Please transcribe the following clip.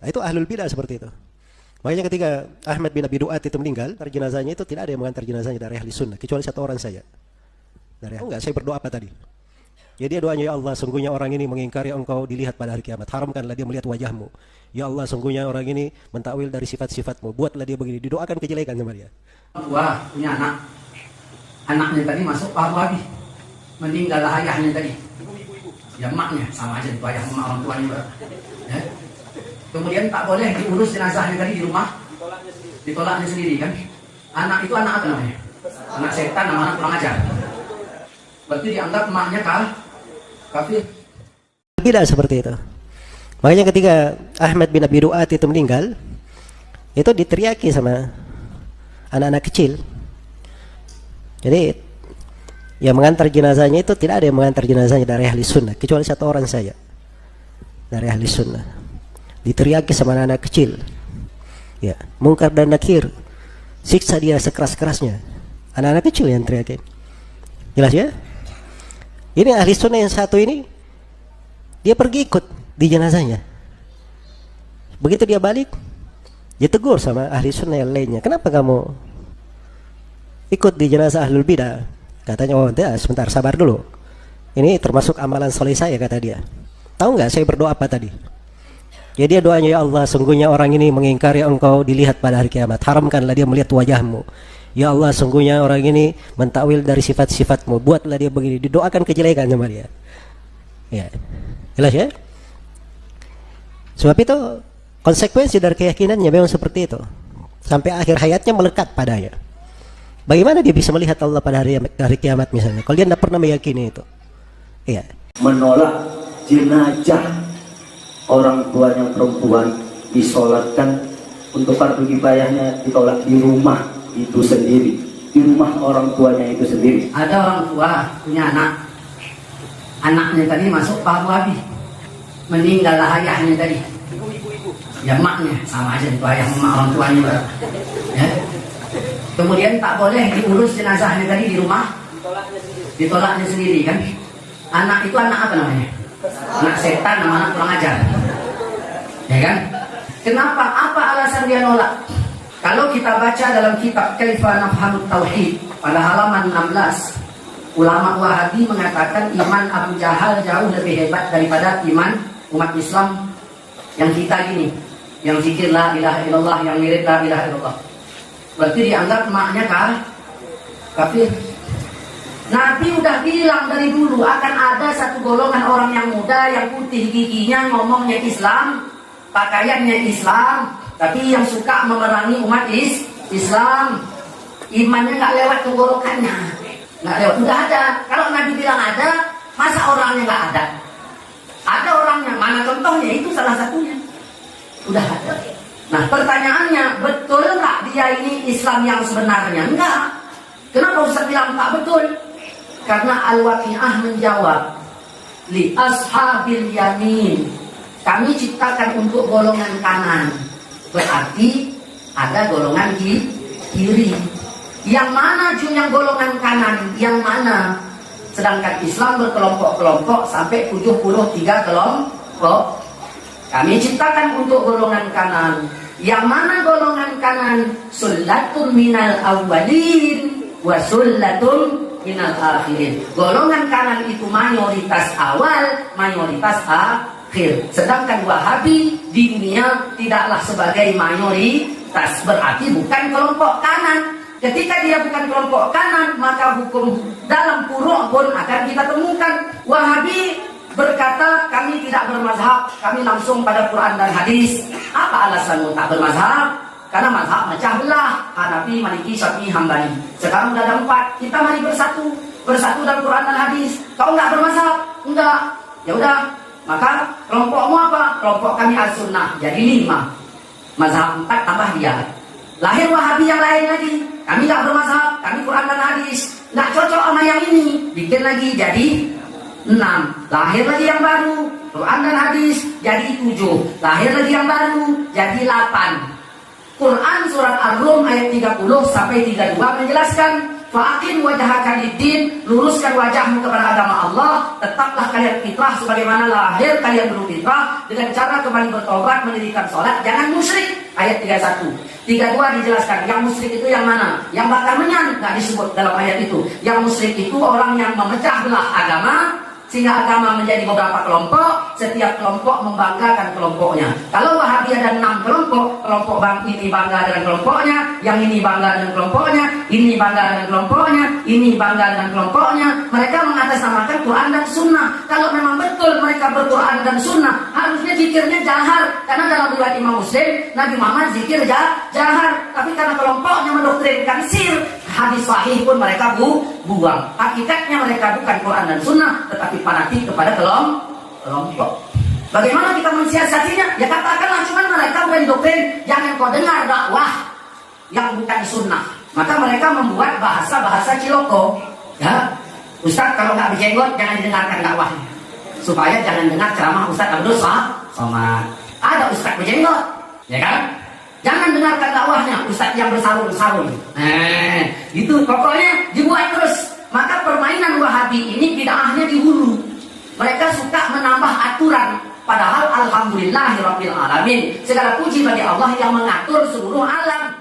Nah, itu ahlul bidah seperti itu. Makanya ketika Ahmad bin Abi Duat itu meninggal, jenazahnya itu tidak ada yang mengantar jenazahnya dari ahli sunnah, kecuali satu orang saja. Enggak, saya berdoa apa tadi? Ya dia doanya, ya Allah, sungguhnya orang ini mengingkari engkau dilihat pada hari kiamat. Haramkanlah dia melihat wajahmu. Ya Allah, sungguhnya orang ini mentakwil dari sifat-sifatmu. Buatlah dia begini. Didoakan kejelekan sama dia. Wah, punya anak. Anaknya tadi masuk Pak Wahabi. Meninggallah ayahnya tadi. Ya maknya, sama aja itu ayah sama orang tuanya. Ya. Kemudian tak boleh diurus jenazahnya tadi di rumah. Ditolaknya sendiri kan. Anak itu anak apa namanya? Anak setan, nama anak kurang ajar. Berarti dianggap emaknya kafir. Bidah seperti itu. Makanya ketika Ahmad bin Abi Duat itu meninggal, itu diteriaki sama anak-anak kecil. Jadi yang mengantar jenazahnya itu tidak ada yang mengantar jenazahnya dari ahli sunnah, kecuali satu orang saja dari ahli sunnah. Diteriaki sama anak-anak kecil. Ya, Mungkar dan Nakir, siksa dia sekeras-kerasnya. Anak-anak kecil yang teriakin. Jelas ya? Ini ahli sunnah yang satu ini, dia pergi ikut di jenazahnya. Begitu dia balik, dia tegur sama ahli sunnah yang lainnya. Kenapa kamu ikut di jenazah ahlul bidah? Katanya, oh sebentar, sabar dulu. Ini termasuk amalan soleh saya, kata dia. Tahu nggak saya berdoa apa tadi? Ya dia doanya, ya Allah, sungguhnya orang ini mengingkari engkau dilihat pada hari kiamat. Haramkanlah dia melihat wajahmu. Ya Allah, sungguhnya orang ini mentakwil dari sifat-sifatmu. Buatlah dia begini. Didoakan kejelekan sama dia. Ya, jelas ya? Sebab itu konsekuensi dari keyakinannya memang seperti itu. Sampai akhir hayatnya melekat padanya. Bagaimana dia bisa melihat Allah pada hari kiamat misalnya? Kalau dia tidak pernah meyakini itu. Iya. Menolak jenazah orang tuanya perempuan disolatkan, untuk fardu kifayahnya ditolak di rumah itu sendiri, di rumah orang tuanya itu sendiri. Ada orang tua punya anak. Anaknya tadi masuk Pak Wahabi. Meninggallah ayahnya tadi. Ya maknya, sama aja itu ayah sama orang tuanya. Ya. Kemudian tak boleh diurus jenazahnya tadi di rumah. Ditolaknya sendiri kan. Anak itu anak apa namanya? Anak setan, nama anak kurang ajar. Ya kan? Kenapa? Apa alasan dia nolak? Kalau kita baca dalam kitab Kaifa Nafhamut Tauhid pada halaman 16, ulama Wahabi mengatakan iman Abu Jahal jauh lebih hebat daripada iman umat Islam yang kita gini, yang zikir la ilaha illallah, yang mirip la ilaha illallah. Berarti dianggap maknya kafir. Nabi udah bilang dari dulu akan ada satu golongan orang yang muda, yang putih giginya, ngomongnya Islam, pakaiannya Islam, tapi yang suka memerangi umat Islam. Imannya nggak lewat tenggorokannya, nggak lewat. Udah ada. Kalau Nabi bilang ada, masa orangnya nggak ada? Ada orangnya. Mana contohnya? Itu salah satunya. Udah ada. Nah pertanyaannya, betul nggak dia ini Islam yang sebenarnya? Enggak. Kenapa Ustaz bilang tak betul? Karena Al-Waqi'ah menjawab, li ashabil yamin, kami ciptakan untuk golongan kanan. Berarti ada golongan kiri. Yang mana yang golongan kanan? Yang mana? Sedangkan Islam berkelompok-kelompok sampai 73 kelompok. Kami ciptakan untuk golongan kanan. Yang mana golongan kanan? Sullatun minal awwalin wa sullatun minal akhirin. Golongan kanan itu mayoritas awal, mayoritas akhir. Sedangkan Wahabi di dunia tidaklah sebagai mayoritas. Berarti bukan kelompok kanan. Ketika dia bukan kelompok kanan, maka hukum dalam furu' pun akan kita temukan. Wahabi berkata, kami tidak bermazhab, kami langsung pada Quran dan hadis. Apa alasanmu tak bermazhab? Karena mazhab mecah belah, Hanafi, Maliki, Syafi'i, Hambali. Sekarang udah ada 4, kita mari bersatu dalam Quran dan hadis. Kau nggak bermazhab? Enggak. Ya udah, maka kelompokmu apa? Kelompok kami As-Sunnah, jadi 5. Mazhab 4 tambah dia. Lahir Wahabi yang lain lagi. Kami nggak bermazhab, kami Quran dan hadis. Nggak cocok sama yang ini, bikin lagi jadi 6. Lahir lagi yang baru, Quran dan hadis jadi 7. Lahir lagi yang baru jadi 8. Quran surat Ar-Rum ayat 30 sampai 32 menjelaskan Fa'akin wajhaka lid-din, luruskan wajahmu kepada agama Allah, tetaplah kalian fitrah sebagaimana lahir kalian berfitrah, dengan cara kembali bertobat, mendirikan sholat, jangan musyrik. Ayat 31. 32 dijelaskan, yang musyrik itu yang mana? Yang bakar menyan, nggak disebut dalam ayat itu. Yang musyrik itu orang yang memecah belah agama, sehingga agama menjadi beberapa kelompok, setiap kelompok membanggakan kelompoknya. Kalau Wahabi ada 6 kelompok, kelompok ini bangga dengan kelompoknya, yang ini bangga dengan kelompoknya, ini bangga dengan kelompoknya, ini bangga dengan kelompoknya. Mereka mengatasnamakan Quran dan Sunnah. Kalau memang betul mereka berquran dan Sunnah, harusnya zikirnya jahar. Karena dalam riwayat Imam Muslim, Nabi Muhammad zikir jahar. Tapi karena kelompoknya mendoktrinkan sir, hadis sahih pun mereka buang. Hakikatnya mereka bukan Quran dan Sunnah, tetapi fanatik kepada kelompok. Bagaimana kita mensiasatinya? Ya katakanlah, cuman mereka bukan doktrin, jangan kau dengar dakwah yang bukan sunnah. Maka mereka membuat bahasa-bahasa ciloko. Ya, Ustaz kalau nggak berjenggot jangan didengarkan dakwahnya, supaya jangan dengar ceramah Ustaz Abdul Somad. Ada Ustaz berjenggot, ya kan? Jangan dengarkan dakwahnya Ustaz yang bersarung-sarung. Itu pokoknya dibuat terus. Maka permainan Wahabi ini bid'ahnya di hulu. Mereka suka menambah aturan, padahal alhamdulillahirabbil alamin. Segala puji bagi Allah yang mengatur seluruh alam.